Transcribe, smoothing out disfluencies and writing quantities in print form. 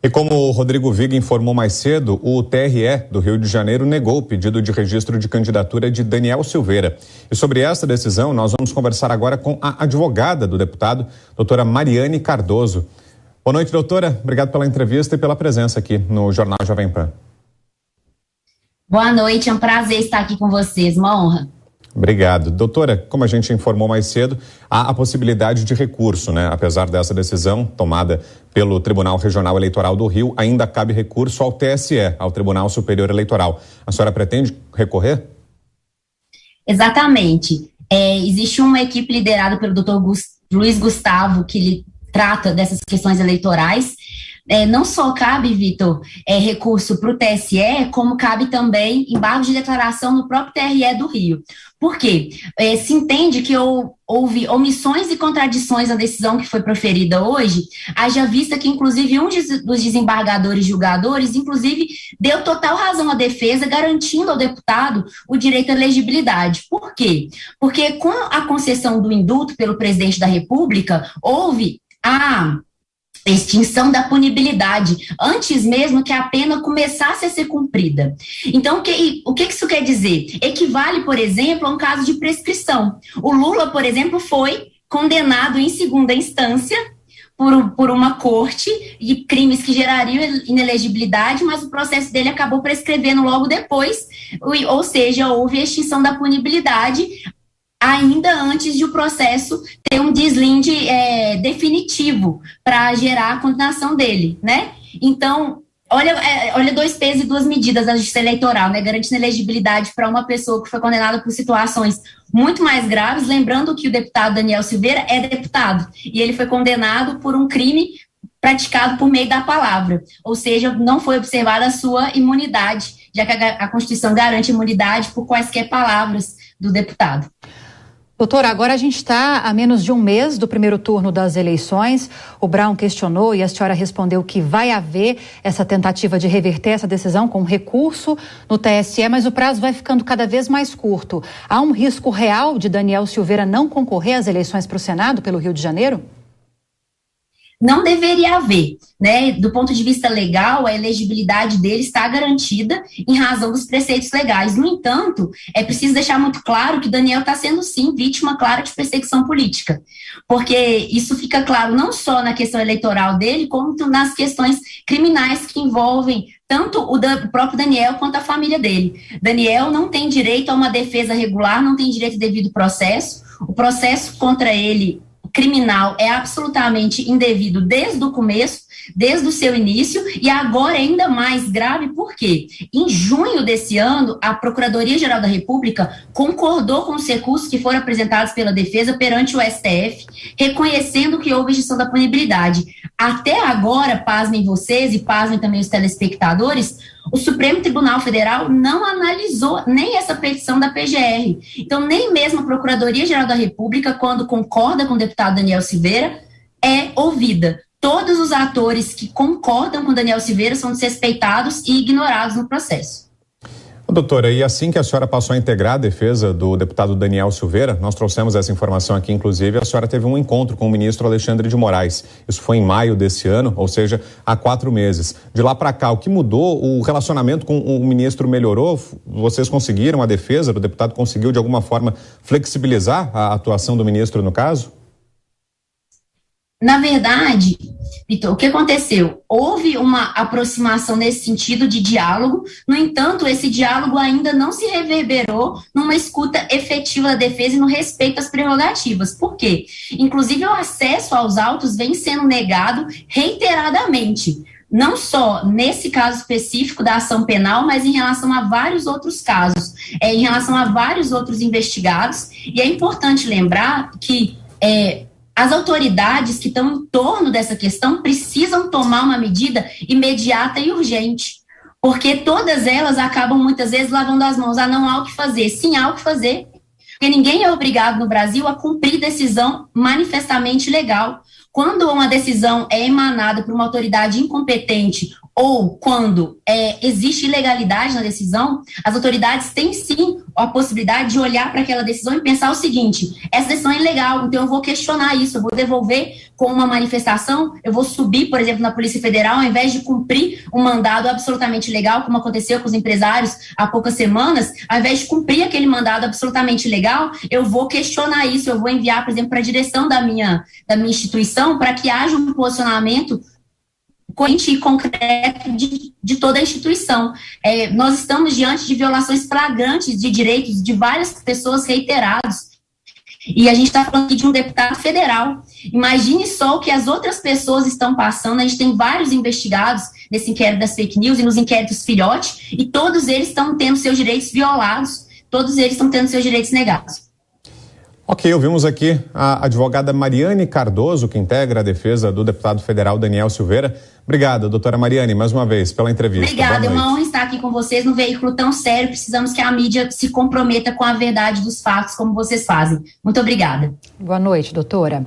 E como o Rodrigo Viga informou mais cedo, o TRE do Rio de Janeiro negou o pedido de registro de candidatura de Daniel Silveira. E sobre essa decisão, nós vamos conversar agora com a advogada do deputado, doutora Mariane Cardoso. Boa noite, doutora. Obrigado pela entrevista e pela presença aqui no Jornal Jovem Pan. Boa noite, é um prazer estar aqui com vocês, uma honra. Obrigado. Doutora, como a gente informou mais cedo, há a possibilidade de recurso, né? Apesar dessa decisão tomada pelo Tribunal Regional Eleitoral do Rio, ainda cabe recurso ao TSE, ao Tribunal Superior Eleitoral. A senhora pretende recorrer? Exatamente. Existe uma equipe liderada pelo Dr. Luiz Gustavo, que trata dessas questões eleitorais. Não só cabe, Vitor, recurso para o TSE, como cabe também embargo de declaração no próprio TRE do Rio. Por quê? Se entende que houve omissões e contradições na decisão que foi proferida hoje, haja vista que, inclusive, um dos desembargadores julgadores, inclusive, deu total razão à defesa, garantindo ao deputado o direito à elegibilidade. Por quê? Porque com a concessão do indulto pelo presidente da República, houve a extinção da punibilidade, antes mesmo que a pena começasse a ser cumprida. Então, o que isso quer dizer? Equivale, por exemplo, a um caso de prescrição. O Lula, por exemplo, foi condenado em segunda instância por uma corte de crimes que gerariam inelegibilidade, mas o processo dele acabou prescrevendo logo depois, ou seja, houve a extinção da punibilidade ainda antes de o processo ter um deslinde definitivo para gerar a condenação dele, né? Então, olha dois pesos e duas medidas da justiça eleitoral, né? Garantindo elegibilidade para uma pessoa que foi condenada por situações muito mais graves, lembrando que o deputado Daniel Silveira é deputado, e ele foi condenado por um crime praticado por meio da palavra, ou seja, não foi observada a sua imunidade, já que a Constituição garante imunidade por quaisquer palavras do deputado. Doutora, agora a gente está a menos de um mês do primeiro turno das eleições. O Brown questionou e a senhora respondeu que vai haver essa tentativa de reverter essa decisão com recurso no TSE, mas o prazo vai ficando cada vez mais curto. Há um risco real de Daniel Silveira não concorrer às eleições para o Senado pelo Rio de Janeiro? Não deveria haver, né? Do ponto de vista legal, a elegibilidade dele está garantida em razão dos preceitos legais. No entanto, é preciso deixar muito claro que Daniel está sendo, sim, vítima clara de perseguição política, porque isso fica claro não só na questão eleitoral dele, como nas questões criminais que envolvem tanto o próprio Daniel quanto a família dele. Daniel não tem direito a uma defesa regular, não tem direito a devido processo. O processo contra ele criminal é absolutamente indevido desde o começo, desde o seu início, e agora é ainda mais grave, porque em junho desse ano, a Procuradoria-Geral da República concordou com os recursos que foram apresentados pela defesa perante o STF, reconhecendo que houve extinção da punibilidade. Até agora, pasmem vocês e pasmem também os telespectadores, o Supremo Tribunal Federal não analisou nem essa petição da PGR. Então, nem mesmo a Procuradoria-Geral da República, quando concorda com o deputado Daniel Silveira, é ouvida. Todos os atores que concordam com Daniel Silveira são desrespeitados e ignorados no processo. Doutora, e assim que a senhora passou a integrar a defesa do deputado Daniel Silveira, nós trouxemos essa informação aqui, inclusive, a senhora teve um encontro com o ministro Alexandre de Moraes. Isso foi em maio desse ano, ou seja, há 4 meses. De lá para cá, o que mudou? O relacionamento com o ministro melhorou? Vocês conseguiram, a defesa do deputado conseguiu, de alguma forma, flexibilizar a atuação do ministro no caso? Na verdade, Vitor, o que aconteceu? Houve uma aproximação nesse sentido de diálogo, no entanto, esse diálogo ainda não se reverberou numa escuta efetiva da defesa e no respeito às prerrogativas. Por quê? Inclusive, o acesso aos autos vem sendo negado reiteradamente, não só nesse caso específico da ação penal, mas em relação a vários outros casos, em relação a vários outros investigados, e é importante lembrar que as autoridades que estão em torno dessa questão precisam tomar uma medida imediata e urgente, porque todas elas acabam muitas vezes lavando as mãos. Não há o que fazer. Sim, há o que fazer, porque ninguém é obrigado no Brasil a cumprir decisão manifestamente legal. Quando uma decisão é emanada por uma autoridade incompetente ou quando existe ilegalidade na decisão, as autoridades têm sim a possibilidade de olhar para aquela decisão e pensar o seguinte: essa decisão é ilegal, então eu vou questionar isso, eu vou devolver com uma manifestação, eu vou subir, por exemplo, na Polícia Federal, ao invés de cumprir um mandado absolutamente legal, como aconteceu com os empresários há poucas semanas, ao invés de cumprir aquele mandado absolutamente legal, eu vou questionar isso, eu vou enviar, por exemplo, para a direção da minha instituição, para que haja um posicionamento coerente e concreto de toda a instituição. Nós estamos diante de violações flagrantes de direitos de várias pessoas reiterados. E a gente está falando aqui de um deputado federal. Imagine só o que as outras pessoas estão passando. A gente tem vários investigados nesse inquérito das fake news e nos inquéritos filhote, e todos eles estão tendo seus direitos violados, todos eles estão tendo seus direitos negados. Ok, ouvimos aqui a advogada Mariane Cardoso, que integra a defesa do deputado federal Daniel Silveira. Obrigado, doutora Mariane, mais uma vez, pela entrevista. Obrigada, é uma honra estar aqui com vocês num veículo tão sério. Precisamos que a mídia se comprometa com a verdade dos fatos, como vocês fazem. Muito obrigada. Boa noite, doutora.